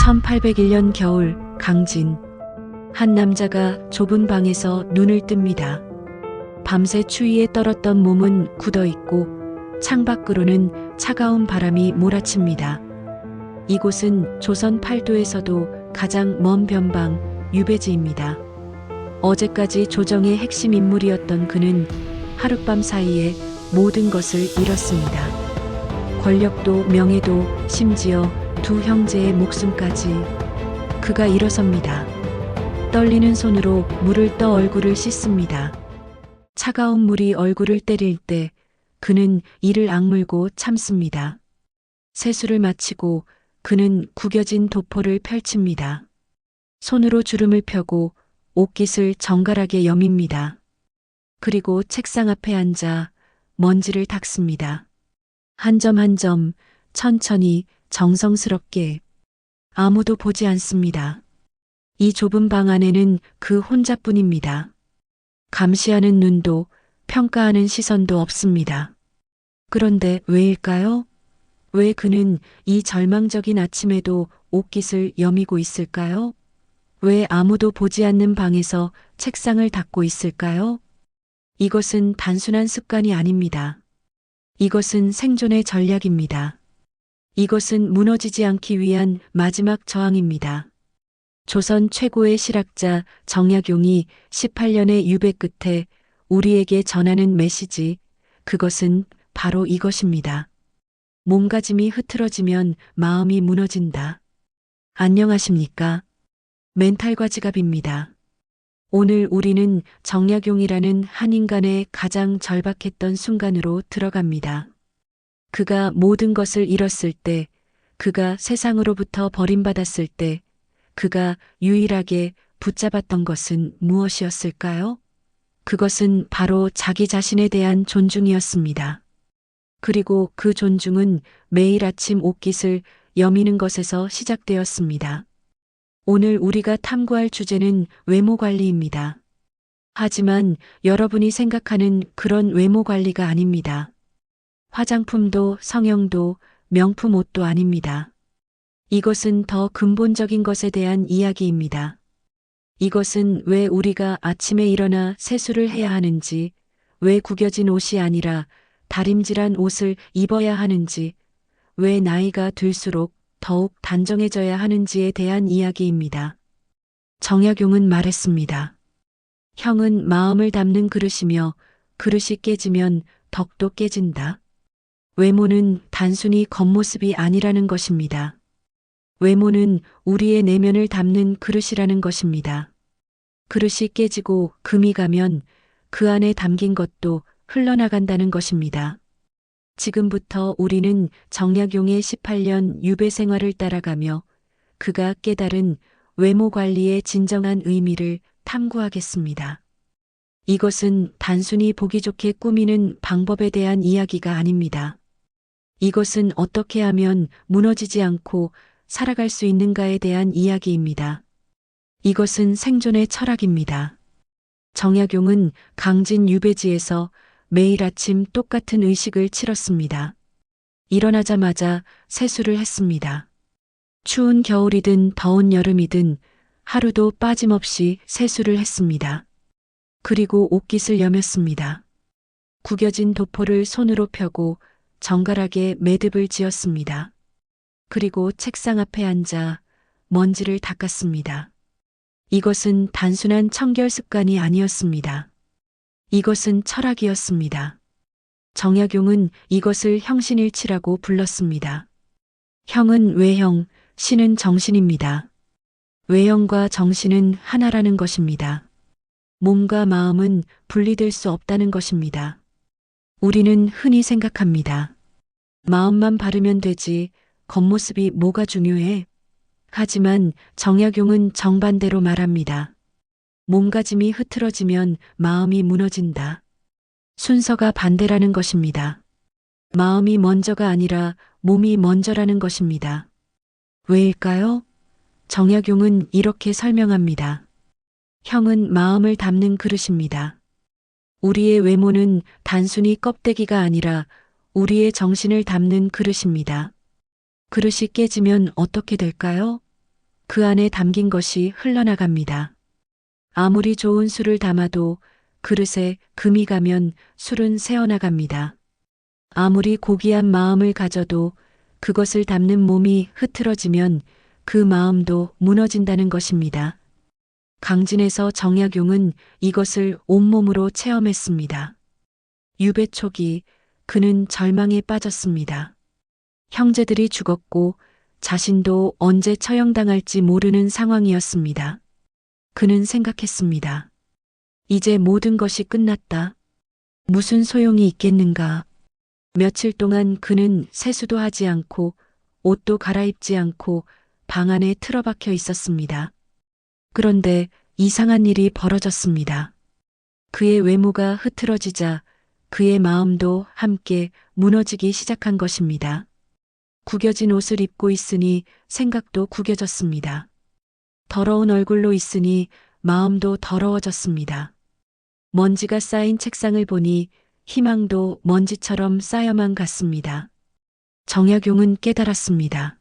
1801년 겨울, 강진. 한 남자가 좁은 방에서 눈을 뜹니다. 밤새 추위에 떨었던 몸은 굳어있고 창밖으로는 차가운 바람이 몰아칩니다. 이곳은 조선 팔도에서도 가장 먼 변방 유배지입니다. 어제까지 조정의 핵심 인물이었던 그는 하룻밤 사이에 모든 것을 잃었습니다. 권력도 명예도 심지어 두 형제의 목숨까지. 그가 일어섭니다. 떨리는 손으로 물을 떠 얼굴을 씻습니다. 차가운 물이 얼굴을 때릴 때 그는 이를 악물고 참습니다. 세수를 마치고 그는 구겨진 도포를 펼칩니다. 손으로 주름을 펴고 옷깃을 정갈하게 여밉니다. 그리고 책상 앞에 앉아 먼지를 닦습니다. 한 점 한 점 천천히 정성스럽게. 아무도 보지 않습니다. 이 좁은 방 안에는 그 혼자뿐입니다. 감시하는 눈도 평가하는 시선도 없습니다. 그런데 왜일까요? 왜 그는 이 절망적인 아침에도 옷깃을 여미고 있을까요? 왜 아무도 보지 않는 방에서 책상을 닦고 있을까요? 이것은 단순한 습관이 아닙니다. 이것은 생존의 전략입니다. 이것은 무너지지 않기 위한 마지막 저항입니다. 조선 최고의 실학자 정약용이 18년의 유배 끝에 우리에게 전하는 메시지, 그것은 바로 이것입니다. 몸가짐이 흐트러지면 마음이 무너진다. 안녕하십니까? 멘탈과 지갑입니다. 오늘 우리는 정약용이라는 한 인간의 가장 절박했던 순간으로 들어갑니다. 그가 모든 것을 잃었을 때, 그가 세상으로부터 버림받았을 때, 그가 유일하게 붙잡았던 것은 무엇이었을까요? 그것은 바로 자기 자신에 대한 존중이었습니다. 그리고 그 존중은 매일 아침 옷깃을 여미는 것에서 시작되었습니다. 오늘 우리가 탐구할 주제는 외모 관리입니다. 하지만 여러분이 생각하는 그런 외모 관리가 아닙니다. 화장품도 성형도 명품 옷도 아닙니다. 이것은 더 근본적인 것에 대한 이야기입니다. 이것은 왜 우리가 아침에 일어나 세수를 해야 하는지, 왜 구겨진 옷이 아니라 다림질한 옷을 입어야 하는지, 왜 나이가 들수록 더욱 단정해져야 하는지에 대한 이야기입니다. 정약용은 말했습니다. 형은 마음을 담는 그릇이며 그릇이 깨지면 덕도 깨진다. 외모는 단순히 겉모습이 아니라는 것입니다. 외모는 우리의 내면을 담는 그릇이라는 것입니다. 그릇이 깨지고 금이 가면 그 안에 담긴 것도 흘러나간다는 것입니다. 지금부터 우리는 정약용의 18년 유배 생활을 따라가며 그가 깨달은 외모 관리의 진정한 의미를 탐구하겠습니다. 이것은 단순히 보기 좋게 꾸미는 방법에 대한 이야기가 아닙니다. 이것은 어떻게 하면 무너지지 않고 살아갈 수 있는가에 대한 이야기입니다. 이것은 생존의 철학입니다. 정약용은 강진 유배지에서 매일 아침 똑같은 의식을 치렀습니다. 일어나자마자 세수를 했습니다. 추운 겨울이든 더운 여름이든 하루도 빠짐없이 세수를 했습니다. 그리고 옷깃을 여몄습니다. 구겨진 도포를 손으로 펴고 정갈하게 매듭을 지었습니다. 그리고 책상 앞에 앉아 먼지를 닦았습니다. 이것은 단순한 청결 습관이 아니었습니다. 이것은 철학이었습니다. 정약용은 이것을 형신일치라고 불렀습니다. 형은 외형, 신은 정신입니다. 외형과 정신은 하나라는 것입니다. 몸과 마음은 분리될 수 없다는 것입니다. 우리는 흔히 생각합니다. 마음만 바르면 되지, 겉모습이 뭐가 중요해? 하지만 정약용은 정반대로 말합니다. 몸가짐이 흐트러지면 마음이 무너진다. 순서가 반대라는 것입니다. 마음이 먼저가 아니라 몸이 먼저라는 것입니다. 왜일까요? 정약용은 이렇게 설명합니다. 형은 마음을 담는 그릇입니다. 우리의 외모는 단순히 껍데기가 아니라 우리의 정신을 담는 그릇입니다. 그릇이 깨지면 어떻게 될까요? 그 안에 담긴 것이 흘러나갑니다. 아무리 좋은 술을 담아도 그릇에 금이 가면 술은 새어나갑니다. 아무리 고귀한 마음을 가져도 그것을 담는 몸이 흐트러지면 그 마음도 무너진다는 것입니다. 강진에서 정약용은 이것을 온몸으로 체험했습니다. 유배 초기 그는 절망에 빠졌습니다. 형제들이 죽었고 자신도 언제 처형당할지 모르는 상황이었습니다. 그는 생각했습니다. 이제 모든 것이 끝났다. 무슨 소용이 있겠는가. 며칠 동안 그는 세수도 하지 않고 옷도 갈아입지 않고 방 안에 틀어박혀 있었습니다. 그런데 이상한 일이 벌어졌습니다. 그의 외모가 흐트러지자 그의 마음도 함께 무너지기 시작한 것입니다. 구겨진 옷을 입고 있으니 생각도 구겨졌습니다. 더러운 얼굴로 있으니 마음도 더러워졌습니다. 먼지가 쌓인 책상을 보니 희망도 먼지처럼 쌓여만 갔습니다. 정약용은 깨달았습니다.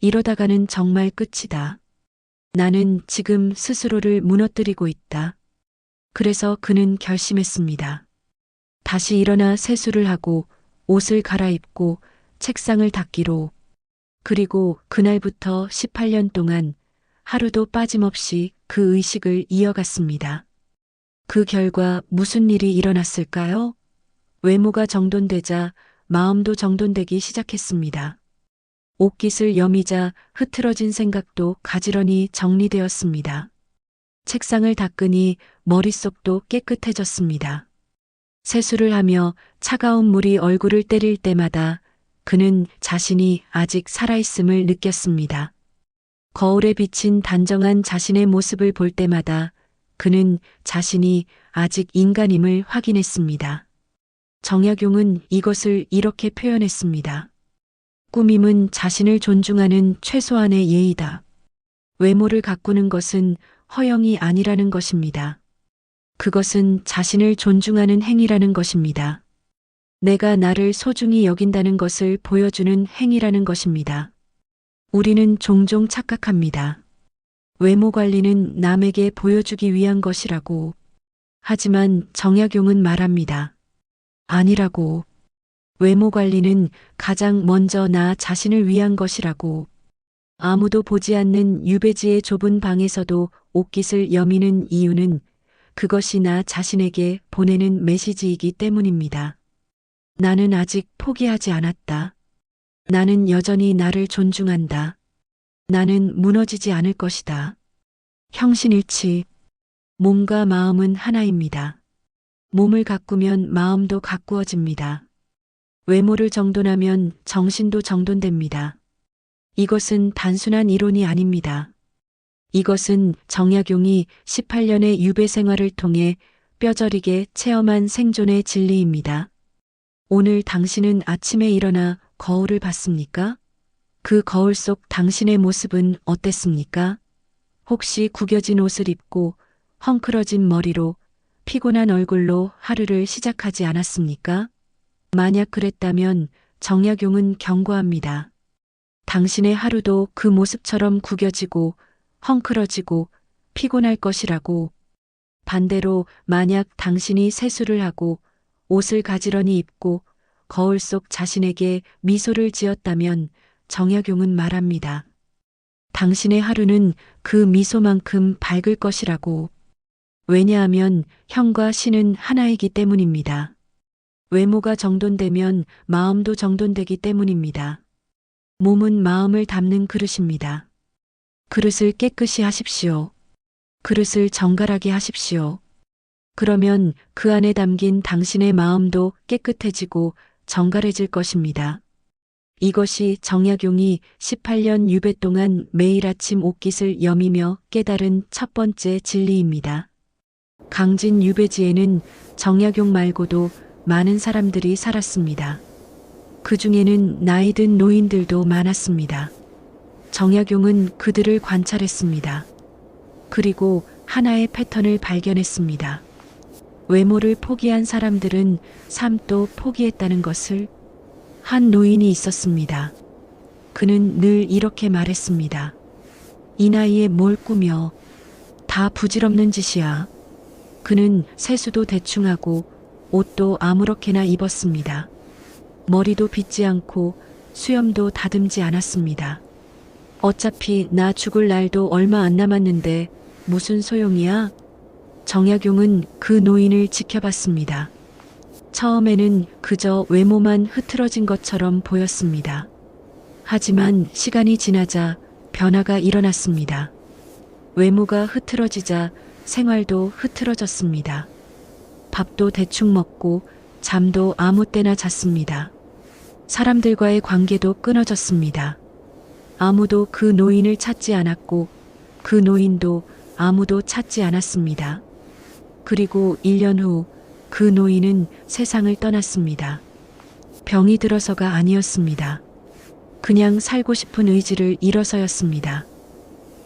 이러다가는 정말 끝이다. 나는 지금 스스로를 무너뜨리고 있다. 그래서 그는 결심했습니다. 다시 일어나 세수를 하고 옷을 갈아입고 책상을 닦기로. 그리고 그날부터 18년 동안 하루도 빠짐없이 그 의식을 이어갔습니다. 그 결과 무슨 일이 일어났을까요? 외모가 정돈되자 마음도 정돈되기 시작했습니다. 옷깃을 여미자 흐트러진 생각도 가지런히 정리되었습니다. 책상을 닦으니 머릿속도 깨끗해졌습니다. 세수를 하며 차가운 물이 얼굴을 때릴 때마다 그는 자신이 아직 살아있음을 느꼈습니다. 거울에 비친 단정한 자신의 모습을 볼 때마다 그는 자신이 아직 인간임을 확인했습니다. 정약용은 이것을 이렇게 표현했습니다. 꾸밈은 자신을 존중하는 최소한의 예의다. 외모를 가꾸는 것은 허영이 아니라는 것입니다. 그것은 자신을 존중하는 행위라는 것입니다. 내가 나를 소중히 여긴다는 것을 보여주는 행위라는 것입니다. 우리는 종종 착각합니다. 외모 관리는 남에게 보여주기 위한 것이라고. 하지만 정약용은 말합니다. 아니라고. 외모 관리는 가장 먼저 나 자신을 위한 것이라고. 아무도 보지 않는 유배지의 좁은 방에서도 옷깃을 여미는 이유는 그것이 나 자신에게 보내는 메시지이기 때문입니다. 나는 아직 포기하지 않았다. 나는 여전히 나를 존중한다. 나는 무너지지 않을 것이다. 형신일치. 몸과 마음은 하나입니다. 몸을 가꾸면 마음도 가꾸어집니다. 외모를 정돈하면 정신도 정돈됩니다. 이것은 단순한 이론이 아닙니다. 이것은 정약용이 18년의 유배 생활을 통해 뼈저리게 체험한 생존의 진리입니다. 오늘 당신은 아침에 일어나 거울을 봤습니까? 그 거울 속 당신의 모습은 어땠습니까? 혹시 구겨진 옷을 입고 헝클어진 머리로 피곤한 얼굴로 하루를 시작하지 않았습니까? 만약 그랬다면 정약용은 경고합니다. 당신의 하루도 그 모습처럼 구겨지고 헝클어지고 피곤할 것이라고. 반대로 만약 당신이 세수를 하고 옷을 가지런히 입고 거울 속 자신에게 미소를 지었다면 정약용은 말합니다. 당신의 하루는 그 미소만큼 밝을 것이라고. 왜냐하면 형과 신은 하나이기 때문입니다. 외모가 정돈되면 마음도 정돈되기 때문입니다. 몸은 마음을 담는 그릇입니다. 그릇을 깨끗이 하십시오. 그릇을 정갈하게 하십시오. 그러면 그 안에 담긴 당신의 마음도 깨끗해지고 정갈해질 것입니다. 이것이 정약용이 18년 유배 동안 매일 아침 옷깃을 여미며 깨달은 첫 번째 진리입니다. 강진 유배지에는 정약용 말고도 많은 사람들이 살았습니다. 그 중에는 나이 든 노인들도 많았습니다. 정약용은 그들을 관찰했습니다. 그리고 하나의 패턴을 발견했습니다. 외모를 포기한 사람들은 삶도 포기했다는 것을. 한 노인이 있었습니다. 그는 늘 이렇게 말했습니다. 이 나이에 뭘 꾸며. 다 부질없는 짓이야. 그는 세수도 대충 하고 옷도 아무렇게나 입었습니다. 머리도 빗지 않고 수염도 다듬지 않았습니다. 어차피 나 죽을 날도 얼마 안 남았는데 무슨 소용이야? 정약용은 그 노인을 지켜봤습니다. 처음에는 그저 외모만 흐트러진 것처럼 보였습니다. 하지만 시간이 지나자 변화가 일어났습니다. 외모가 흐트러지자 생활도 흐트러졌습니다. 밥도 대충 먹고 잠도 아무 때나 잤습니다. 사람들과의 관계도 끊어졌습니다. 아무도 그 노인을 찾지 않았고 그 노인도 아무도 찾지 않았습니다. 그리고 1년 후 그 노인은 세상을 떠났습니다. 병이 들어서가 아니었습니다. 그냥 살고 싶은 의지를 잃어서였습니다.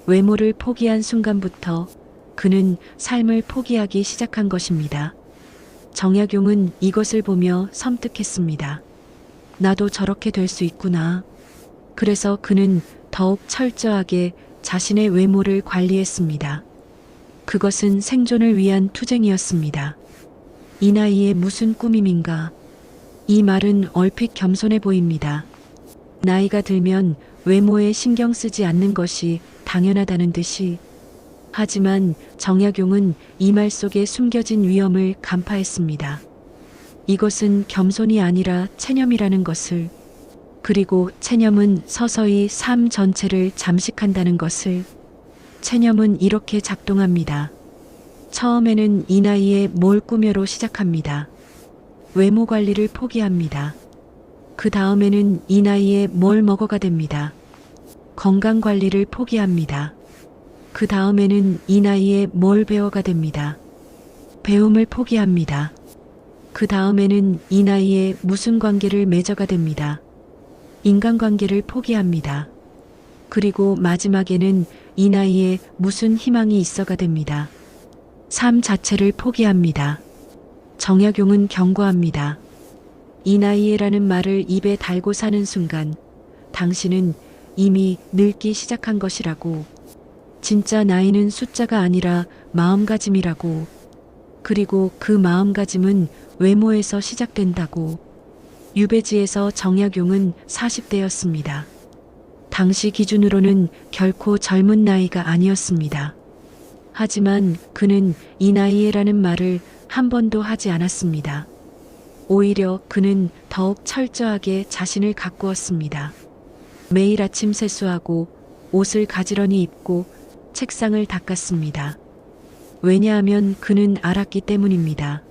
외모를 포기한 순간부터 그는 삶을 포기하기 시작한 것입니다. 정약용은 이것을 보며 섬뜩했습니다. 나도 저렇게 될 수 있구나. 그래서 그는 더욱 철저하게 자신의 외모를 관리했습니다. 그것은 생존을 위한 투쟁이었습니다. 이 나이에 무슨 꾸밈인가. 이 말은 얼핏 겸손해 보입니다. 나이가 들면 외모에 신경 쓰지 않는 것이 당연하다는 듯이. 하지만 정약용은 이 말 속에 숨겨진 위험을 간파했습니다. 이것은 겸손이 아니라 체념이라는 것을, 그리고 체념은 서서히 삶 전체를 잠식한다는 것을. 체념은 이렇게 작동합니다. 처음에는 이 나이에 뭘 꾸며로 시작합니다. 외모 관리를 포기합니다. 그 다음에는 이 나이에 뭘 먹어가 됩니다. 건강 관리를 포기합니다. 그 다음에는 이 나이에 뭘 배워가 됩니다. 배움을 포기합니다. 그 다음에는 이 나이에 무슨 관계를 맺어가 됩니다. 인간관계를 포기합니다. 그리고 마지막에는 이 나이에 무슨 희망이 있어가 됩니다. 삶 자체를 포기합니다. 정약용은 경고합니다. 이 나이에라는 말을 입에 달고 사는 순간 당신은 이미 늙기 시작한 것이라고. 진짜 나이는 숫자가 아니라 마음가짐이라고. 그리고 그 마음가짐은 외모에서 시작된다고. 유배지에서 정약용은 40대였습니다. 당시 기준으로는 결코 젊은 나이가 아니었습니다. 하지만 그는 이 나이에라는 말을 한 번도 하지 않았습니다. 오히려 그는 더욱 철저하게 자신을 가꾸었습니다. 매일 아침 세수하고 옷을 가지런히 입고 책상을 닦았습니다. 왜냐하면 그는 알았기 때문입니다.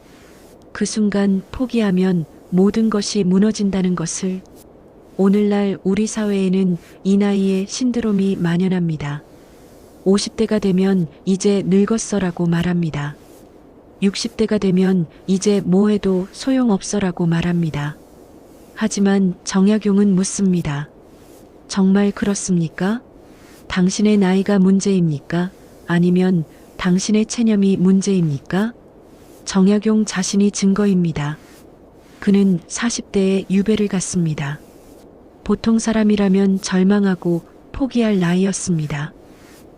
그 순간 포기하면 모든 것이 무너진다는 것을. 오늘날 우리 사회에는 이 나이에 신드롬이 만연합니다. 50대가 되면 이제 늙었어라고 말합니다. 60대가 되면 이제 뭐 해도 소용없어라고 말합니다. 하지만 정약용은 묻습니다. 정말 그렇습니까? 당신의 나이가 문제입니까? 아니면 당신의 체념이 문제입니까? 정약용 자신이 증거입니다. 그는 40대에 유배를 갔습니다. 보통 사람이라면 절망하고 포기할 나이였습니다.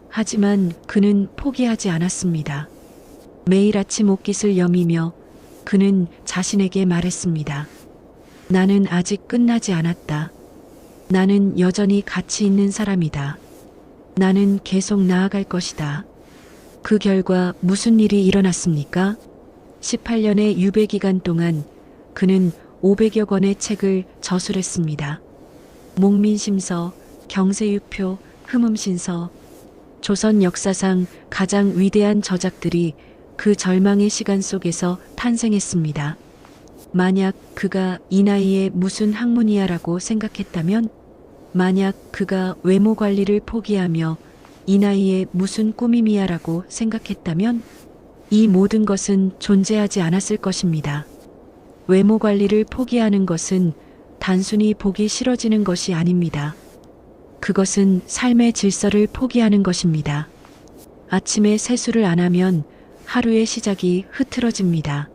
하지만 그는 포기하지 않았습니다. 매일 아침 옷깃을 여미며 그는 자신에게 말했습니다. 나는 아직 끝나지 않았다. 나는 여전히 가치 있는 사람이다. 나는 계속 나아갈 것이다. 그 결과 무슨 일이 일어났습니까? 18년의 유배 기간 동안 그는 500여 권의 책을 저술했습니다. 목민심서, 경세유표, 흠음신서, 조선 역사상 가장 위대한 저작들이 그 절망의 시간 속에서 탄생했습니다. 만약 그가 이 나이에 무슨 학문이야라고 생각했다면, 만약 그가 외모 관리를 포기하며 이 나이에 무슨 꾸밈이야라고 생각했다면, 이 모든 것은 존재하지 않았을 것입니다. 외모 관리를 포기하는 것은 단순히 보기 싫어지는 것이 아닙니다. 그것은 삶의 질서를 포기하는 것입니다. 아침에 세수를 안 하면 하루의 시작이 흐트러집니다.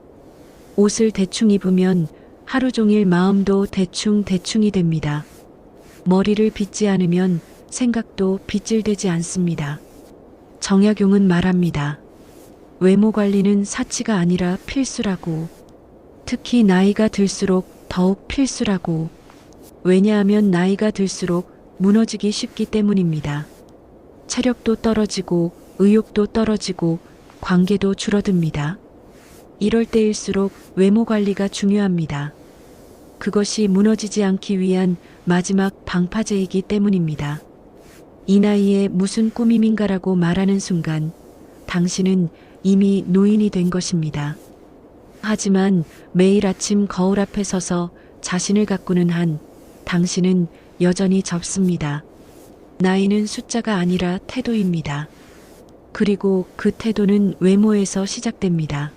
옷을 대충 입으면 하루 종일 마음도 대충이 됩니다. 머리를 빗지 않으면 생각도 빗질되지 않습니다. 정약용은 말합니다. 외모 관리는 사치가 아니라 필수라고. 특히 나이가 들수록 더욱 필수라고. 왜냐하면 나이가 들수록 무너지기 쉽기 때문입니다. 체력도 떨어지고 의욕도 떨어지고 관계도 줄어듭니다. 이럴 때일수록 외모 관리가 중요합니다. 그것이 무너지지 않기 위한 마지막 방파제이기 때문입니다. 이 나이에 무슨 꾸밈인가라고 말하는 순간 당신은 이미 노인이 된 것입니다. 하지만 매일 아침 거울 앞에 서서 자신을 가꾸는 한 당신은 여전히 젊습니다. 나이는 숫자가 아니라 태도입니다. 그리고 그 태도는 외모에서 시작됩니다.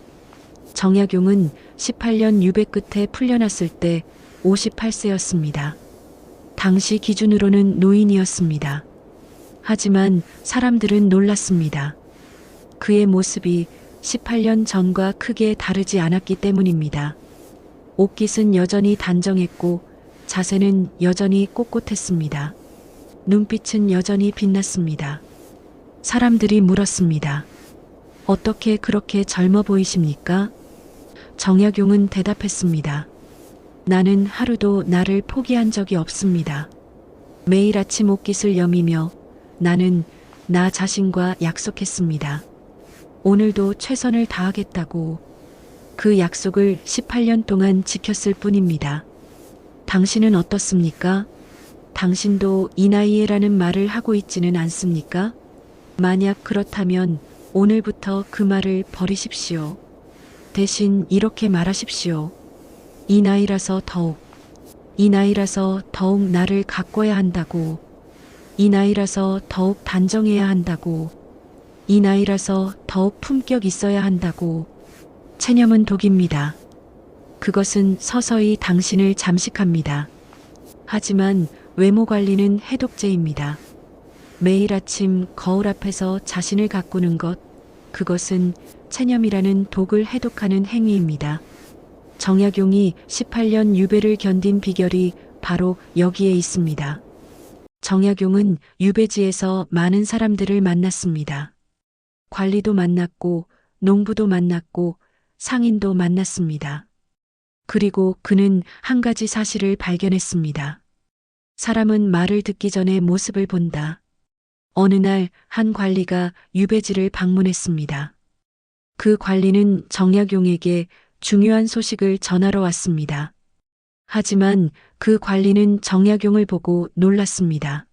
정약용은 18년 유배 끝에 풀려났을 때 58세였습니다. 당시 기준으로는 노인이었습니다. 하지만 사람들은 놀랐습니다. 그의 모습이 18년 전과 크게 다르지 않았기 때문입니다. 옷깃은 여전히 단정했고 자세는 여전히 꼿꼿했습니다. 눈빛은 여전히 빛났습니다. 사람들이 물었습니다. 어떻게 그렇게 젊어 보이십니까? 정약용은 대답했습니다. 나는 하루도 나를 포기한 적이 없습니다. 매일 아침 옷깃을 여미며 나는 나 자신과 약속했습니다. 오늘도 최선을 다하겠다고. 그 약속을 18년 동안 지켰을 뿐입니다. 당신은 어떻습니까? 당신도 이 나이에라는 말을 하고 있지는 않습니까? 만약 그렇다면 오늘부터 그 말을 버리십시오. 대신 이렇게 말하십시오. 이 나이라서 더욱 나를 가꿔야 한다고. 이 나이라서 더욱 단정해야 한다고. 이 나이라서 더욱 품격 있어야 한다고. 체념은 독입니다. 그것은 서서히 당신을 잠식합니다. 하지만 외모 관리는 해독제입니다. 매일 아침 거울 앞에서 자신을 가꾸는 것, 그것은 체념이라는 독을 해독하는 행위입니다. 정약용이 18년 유배를 견딘 비결이 바로 여기에 있습니다. 정약용은 유배지에서 많은 사람들을 만났습니다. 관리도 만났고 농부도 만났고 상인도 만났습니다. 그리고 그는 한 가지 사실을 발견했습니다. 사람은 말을 듣기 전에 모습을 본다. 어느 날 한 관리가 유배지를 방문했습니다. 그 관리는 정약용에게 중요한 소식을 전하러 왔습니다. 하지만 그 관리는 정약용을 보고 놀랐습니다.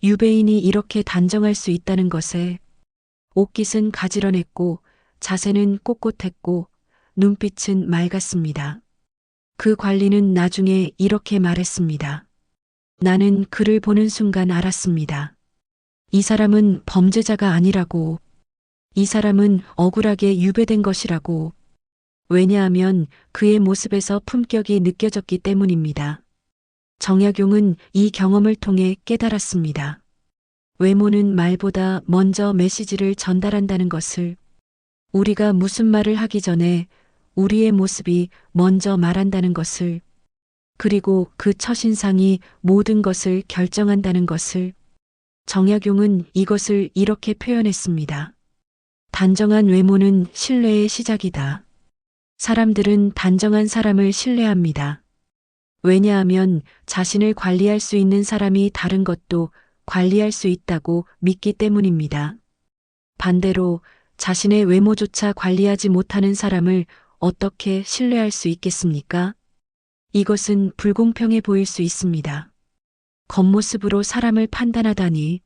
유배인이 이렇게 단정할 수 있다는 것에. 옷깃은 가지런했고 자세는 꼿꼿했고 눈빛은 맑았습니다. 그 관리는 나중에 이렇게 말했습니다. 나는 그를 보는 순간 알았습니다. 이 사람은 범죄자가 아니라고. 이 사람은 억울하게 유배된 것이라고. 왜냐하면 그의 모습에서 품격이 느껴졌기 때문입니다. 정약용은 이 경험을 통해 깨달았습니다. 외모는 말보다 먼저 메시지를 전달한다는 것을. 우리가 무슨 말을 하기 전에 우리의 모습이 먼저 말한다는 것을. 그리고 그 첫인상이 모든 것을 결정한다는 것을. 정약용은 이것을 이렇게 표현했습니다. 단정한 외모는 신뢰의 시작이다. 사람들은 단정한 사람을 신뢰합니다. 왜냐하면 자신을 관리할 수 있는 사람이 다른 것도 관리할 수 있다고 믿기 때문입니다. 반대로 자신의 외모조차 관리하지 못하는 사람을 어떻게 신뢰할 수 있겠습니까? 이것은 불공평해 보일 수 있습니다. 겉모습으로 사람을 판단하다니.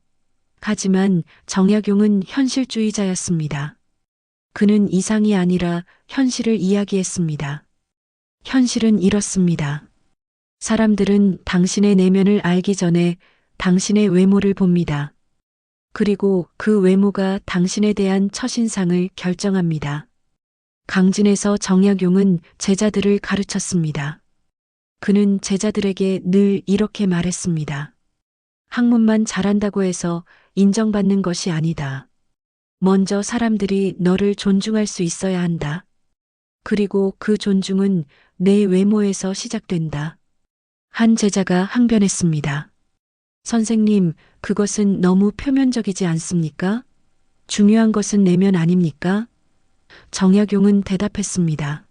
하지만 정약용은 현실주의자였습니다. 그는 이상이 아니라 현실을 이야기했습니다. 현실은 이렇습니다. 사람들은 당신의 내면을 알기 전에 당신의 외모를 봅니다. 그리고 그 외모가 당신에 대한 첫인상을 결정합니다. 강진에서 정약용은 제자들을 가르쳤습니다. 그는 제자들에게 늘 이렇게 말했습니다. 학문만 잘한다고 해서 인정받는 것이 아니다. 먼저 사람들이 너를 존중할 수 있어야 한다. 그리고 그 존중은 내 외모에서 시작된다. 한 제자가 항변했습니다. 선생님, 그것은 너무 표면적이지 않습니까? 중요한 것은 내면 아닙니까? 정약용은 대답했습니다.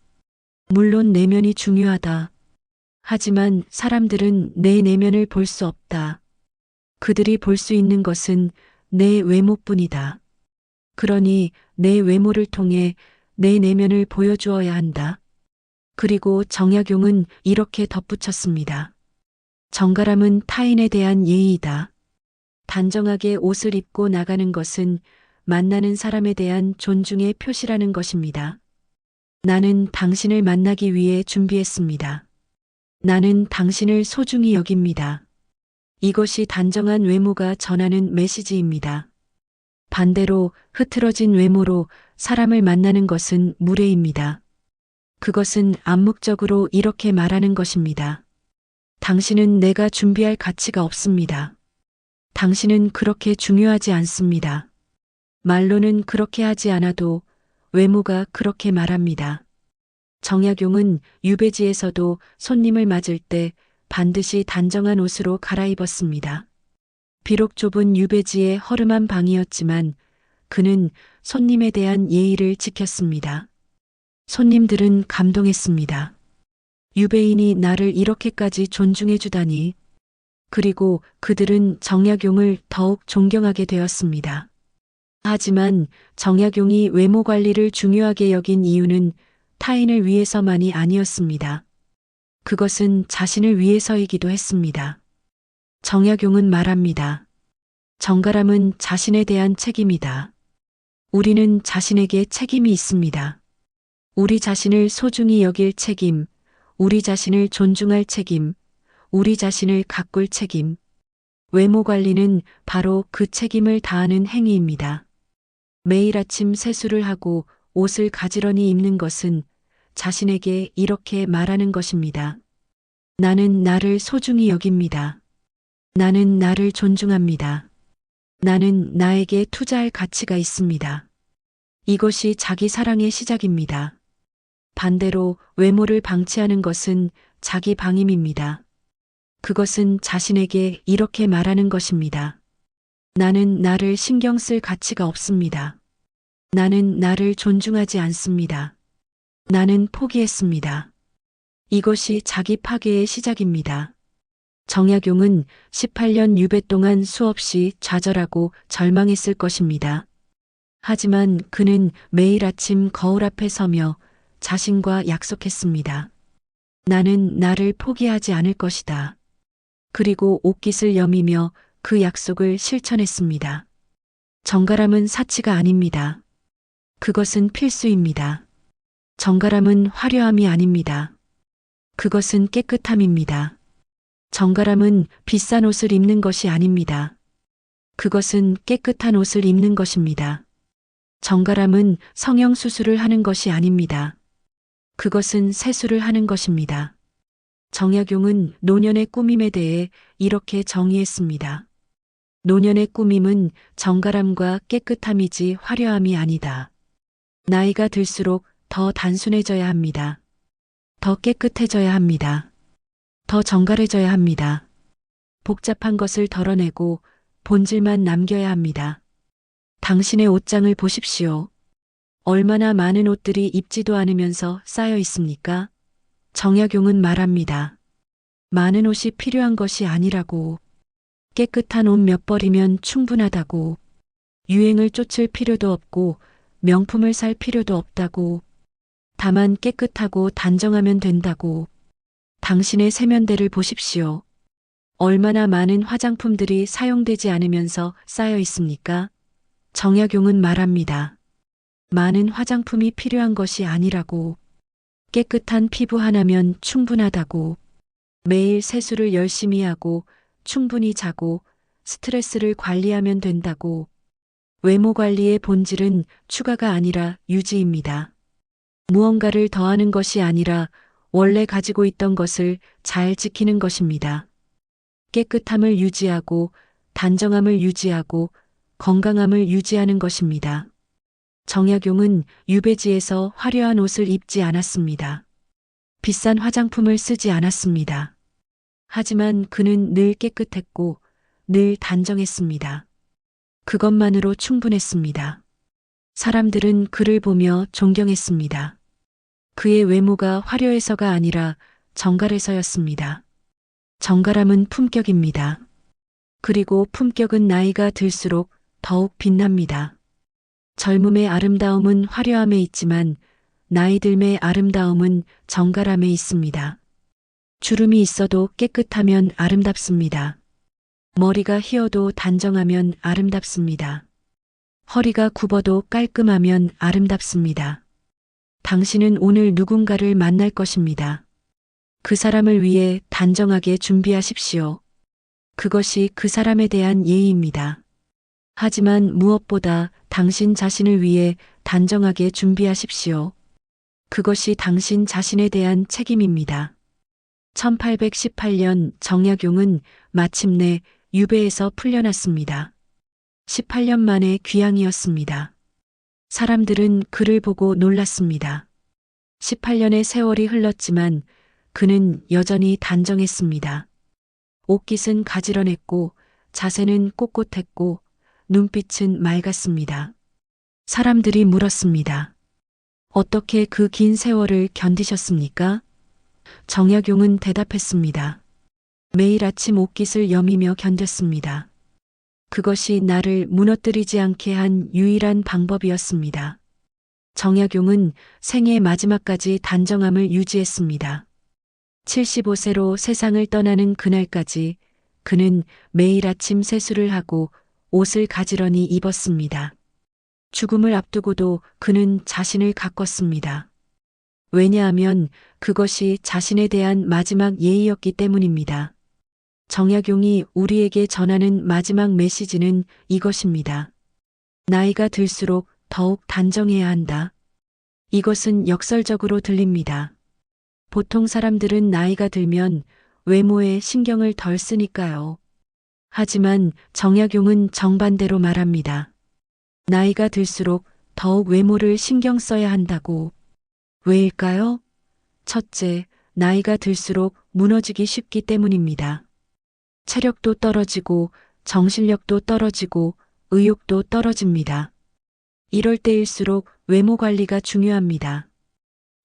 물론 내면이 중요하다. 하지만 사람들은 내 내면을 볼 수 없다. 그들이 볼 수 있는 것은 내 외모뿐이다. 그러니 내 외모를 통해 내 내면을 보여주어야 한다. 그리고 정약용은 이렇게 덧붙였습니다. 정갈함은 타인에 대한 예의이다. 단정하게 옷을 입고 나가는 것은 만나는 사람에 대한 존중의 표시라는 것입니다. 나는 당신을 만나기 위해 준비했습니다. 나는 당신을 소중히 여깁니다. 이것이 단정한 외모가 전하는 메시지입니다. 반대로 흐트러진 외모로 사람을 만나는 것은 무례입니다. 그것은 암묵적으로 이렇게 말하는 것입니다. 당신은 내가 준비할 가치가 없습니다. 당신은 그렇게 중요하지 않습니다. 말로는 그렇게 하지 않아도 외모가 그렇게 말합니다. 정약용은 유배지에서도 손님을 맞을 때 반드시 단정한 옷으로 갈아입었습니다. 비록 좁은 유배지의 허름한 방이었지만 그는 손님에 대한 예의를 지켰습니다. 손님들은 감동했습니다. 유배인이 나를 이렇게까지 존중해 주다니. 그리고 그들은 정약용을 더욱 존경하게 되었습니다. 하지만 정약용이 외모 관리를 중요하게 여긴 이유는 타인을 위해서만이 아니었습니다. 그것은 자신을 위해서이기도 했습니다. 정약용은 말합니다. 정갈함은 자신에 대한 책임이다. 우리는 자신에게 책임이 있습니다. 우리 자신을 소중히 여길 책임, 우리 자신을 존중할 책임, 우리 자신을 가꿀 책임. 외모 관리는 바로 그 책임을 다하는 행위입니다. 매일 아침 세수를 하고 옷을 가지런히 입는 것은 자신에게 이렇게 말하는 것입니다. 나는 나를 소중히 여깁니다. 나는 나를 존중합니다. 나는 나에게 투자할 가치가 있습니다. 이것이 자기 사랑의 시작입니다. 반대로 외모를 방치하는 것은 자기 방임입니다. 그것은 자신에게 이렇게 말하는 것입니다. 나는 나를 신경 쓸 가치가 없습니다. 나는 나를 존중하지 않습니다. 나는 포기했습니다. 이것이 자기 파괴의 시작입니다. 정약용은 18년 유배 동안 수없이 좌절하고 절망했을 것입니다. 하지만 그는 매일 아침 거울 앞에 서며 자신과 약속했습니다. 나는 나를 포기하지 않을 것이다. 그리고 옷깃을 여미며 그 약속을 실천했습니다. 정갈함은 사치가 아닙니다. 그것은 필수입니다. 정갈함은 화려함이 아닙니다. 그것은 깨끗함입니다. 정갈함은 비싼 옷을 입는 것이 아닙니다. 그것은 깨끗한 옷을 입는 것입니다. 정갈함은 성형수술을 하는 것이 아닙니다. 그것은 세수를 하는 것입니다. 정약용은 노년의 꾸밈에 대해 이렇게 정의했습니다. 노년의 꾸밈은 정갈함과 깨끗함이지 화려함이 아니다. 나이가 들수록 더 단순해져야 합니다. 더 깨끗해져야 합니다. 더 정갈해져야 합니다. 복잡한 것을 덜어내고 본질만 남겨야 합니다. 당신의 옷장을 보십시오. 얼마나 많은 옷들이 입지도 않으면서 쌓여 있습니까? 정약용은 말합니다. 많은 옷이 필요한 것이 아니라고. 깨끗한 옷 몇 벌이면 충분하다고. 유행을 쫓을 필요도 없고 명품을 살 필요도 없다고. 다만 깨끗하고 단정하면 된다고. 당신의 세면대를 보십시오. 얼마나 많은 화장품들이 사용되지 않으면서 쌓여 있습니까? 정약용은 말합니다. 많은 화장품이 필요한 것이 아니라고. 깨끗한 피부 하나면 충분하다고. 매일 세수를 열심히 하고 충분히 자고 스트레스를 관리하면 된다고. 외모 관리의 본질은 추가가 아니라 유지입니다. 무언가를 더하는 것이 아니라 원래 가지고 있던 것을 잘 지키는 것입니다. 깨끗함을 유지하고 단정함을 유지하고 건강함을 유지하는 것입니다. 정약용은 유배지에서 화려한 옷을 입지 않았습니다. 비싼 화장품을 쓰지 않았습니다. 하지만 그는 늘 깨끗했고 늘 단정했습니다. 그것만으로 충분했습니다. 사람들은 그를 보며 존경했습니다. 그의 외모가 화려해서가 아니라 정갈해서였습니다. 정갈함은 품격입니다. 그리고 품격은 나이가 들수록 더욱 빛납니다. 젊음의 아름다움은 화려함에 있지만 나이 들매 아름다움은 정갈함에 있습니다. 주름이 있어도 깨끗하면 아름답습니다. 머리가 휘어도 단정하면 아름답습니다. 허리가 굽어도 깔끔하면 아름답습니다. 당신은 오늘 누군가를 만날 것입니다. 그 사람을 위해 단정하게 준비하십시오. 그것이 그 사람에 대한 예의입니다. 하지만 무엇보다 당신 자신을 위해 단정하게 준비하십시오. 그것이 당신 자신에 대한 책임입니다. 1818년 정약용은 마침내 유배에서 풀려났습니다. 18년 만에 귀향이었습니다. 사람들은 그를 보고 놀랐습니다. 18년의 세월이 흘렀지만 그는 여전히 단정했습니다. 옷깃은 가지런했고 자세는 꼿꼿했고 눈빛은 맑았습니다. 사람들이 물었습니다. 어떻게 그 긴 세월을 견디셨습니까? 정약용은 대답했습니다. 매일 아침 옷깃을 여미며 견뎠습니다. 그것이 나를 무너뜨리지 않게 한 유일한 방법이었습니다. 정약용은 생애 마지막까지 단정함을 유지했습니다. 75세로 세상을 떠나는 그날까지 그는 매일 아침 세수를 하고 옷을 가지런히 입었습니다. 죽음을 앞두고도 그는 자신을 가꿨습니다. 왜냐하면 그것이 자신에 대한 마지막 예의였기 때문입니다. 정약용이 우리에게 전하는 마지막 메시지는 이것입니다. 나이가 들수록 더욱 단정해야 한다. 이것은 역설적으로 들립니다. 보통 사람들은 나이가 들면 외모에 신경을 덜 쓰니까요. 하지만 정약용은 정반대로 말합니다. 나이가 들수록 더욱 외모를 신경 써야 한다고. 왜일까요? 첫째, 나이가 들수록 무너지기 쉽기 때문입니다. 체력도 떨어지고 정신력도 떨어지고 의욕도 떨어집니다. 이럴 때일수록 외모 관리가 중요합니다.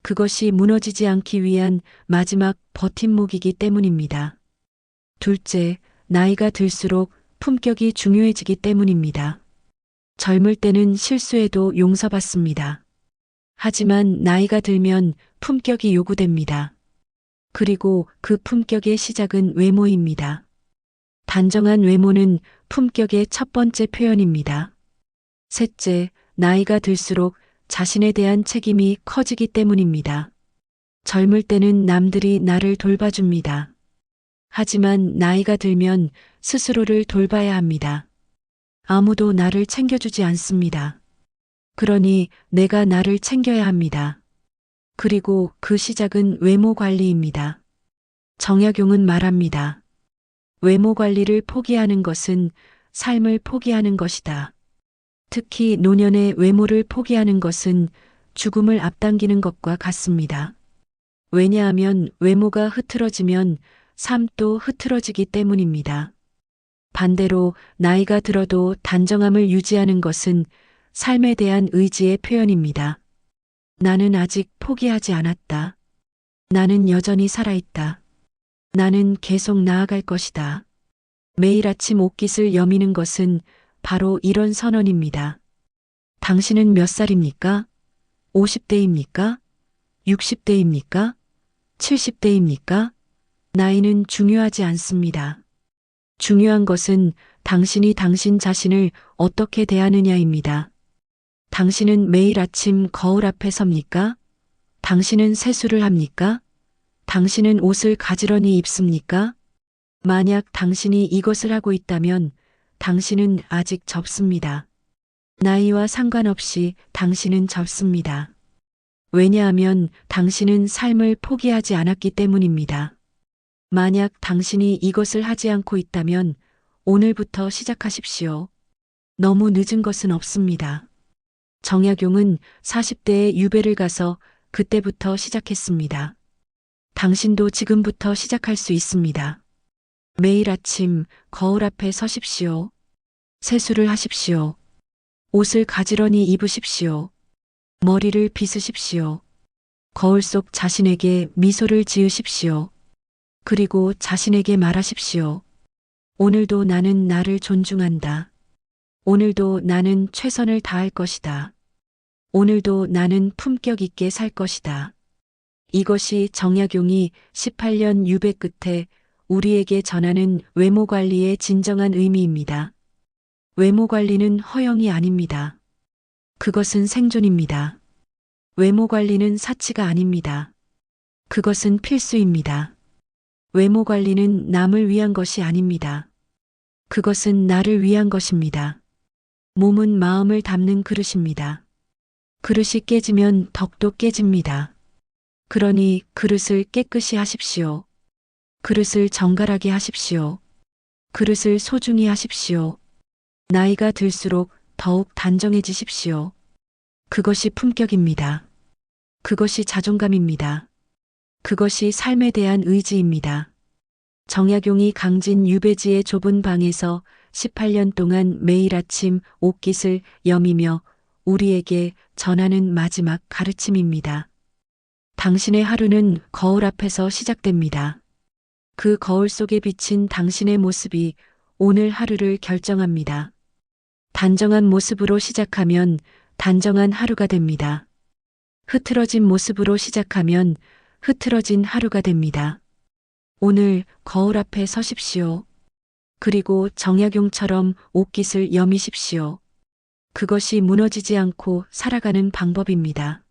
그것이 무너지지 않기 위한 마지막 버팀목이기 때문입니다. 둘째, 나이가 들수록 품격이 중요해지기 때문입니다. 젊을 때는 실수해도 용서받습니다. 하지만 나이가 들면 품격이 요구됩니다. 그리고 그 품격의 시작은 외모입니다. 단정한 외모는 품격의 첫 번째 표현입니다. 셋째, 나이가 들수록 자신에 대한 책임이 커지기 때문입니다. 젊을 때는 남들이 나를 돌봐줍니다. 하지만 나이가 들면 스스로를 돌봐야 합니다. 아무도 나를 챙겨주지 않습니다. 그러니 내가 나를 챙겨야 합니다. 그리고 그 시작은 외모 관리입니다. 정약용은 말합니다. 외모 관리를 포기하는 것은 삶을 포기하는 것이다. 특히 노년의 외모를 포기하는 것은 죽음을 앞당기는 것과 같습니다. 왜냐하면 외모가 흐트러지면 삶도 흐트러지기 때문입니다. 반대로 나이가 들어도 단정함을 유지하는 것은 삶에 대한 의지의 표현입니다. 나는 아직 포기하지 않았다. 나는 여전히 살아있다. 나는 계속 나아갈 것이다. 매일 아침 옷깃을 여미는 것은 바로 이런 선언입니다. 당신은 몇 살입니까? 50대입니까? 60대입니까? 70대입니까? 나이는 중요하지 않습니다. 중요한 것은 당신이 당신 자신을 어떻게 대하느냐입니다. 당신은 매일 아침 거울 앞에 섭니까? 당신은 세수를 합니까? 당신은 옷을 가지런히 입습니까? 만약 당신이 이것을 하고 있다면 당신은 아직 젊습니다. 나이와 상관없이 당신은 젊습니다. 왜냐하면 당신은 삶을 포기하지 않았기 때문입니다. 만약 당신이 이것을 하지 않고 있다면 오늘부터 시작하십시오. 너무 늦은 것은 없습니다. 정약용은 40대에 유배를 가서 그때부터 시작했습니다. 당신도 지금부터 시작할 수 있습니다. 매일 아침 거울 앞에 서십시오. 세수를 하십시오. 옷을 가지런히 입으십시오. 머리를 빗으십시오. 거울 속 자신에게 미소를 지으십시오. 그리고 자신에게 말하십시오. 오늘도 나는 나를 존중한다. 오늘도 나는 최선을 다할 것이다. 오늘도 나는 품격 있게 살 것이다. 이것이 정약용이 18년 유배 끝에 우리에게 전하는 외모 관리의 진정한 의미입니다. 외모 관리는 허영이 아닙니다. 그것은 생존입니다. 외모 관리는 사치가 아닙니다. 그것은 필수입니다. 외모 관리는 남을 위한 것이 아닙니다. 그것은 나를 위한 것입니다. 몸은 마음을 담는 그릇입니다. 그릇이 깨지면 덕도 깨집니다. 그러니 그릇을 깨끗이 하십시오. 그릇을 정갈하게 하십시오. 그릇을 소중히 하십시오. 나이가 들수록 더욱 단정해지십시오. 그것이 품격입니다. 그것이 자존감입니다. 그것이 삶에 대한 의지입니다. 정약용이 강진 유배지의 좁은 방에서 18년 동안 매일 아침 옷깃을 여미며 우리에게 전하는 마지막 가르침입니다. 당신의 하루는 거울 앞에서 시작됩니다. 그 거울 속에 비친 당신의 모습이 오늘 하루를 결정합니다. 단정한 모습으로 시작하면 단정한 하루가 됩니다. 흐트러진 모습으로 시작하면 흐트러진 하루가 됩니다. 오늘 거울 앞에 서십시오. 그리고 정약용처럼 옷깃을 여미십시오. 그것이 무너지지 않고 살아가는 방법입니다.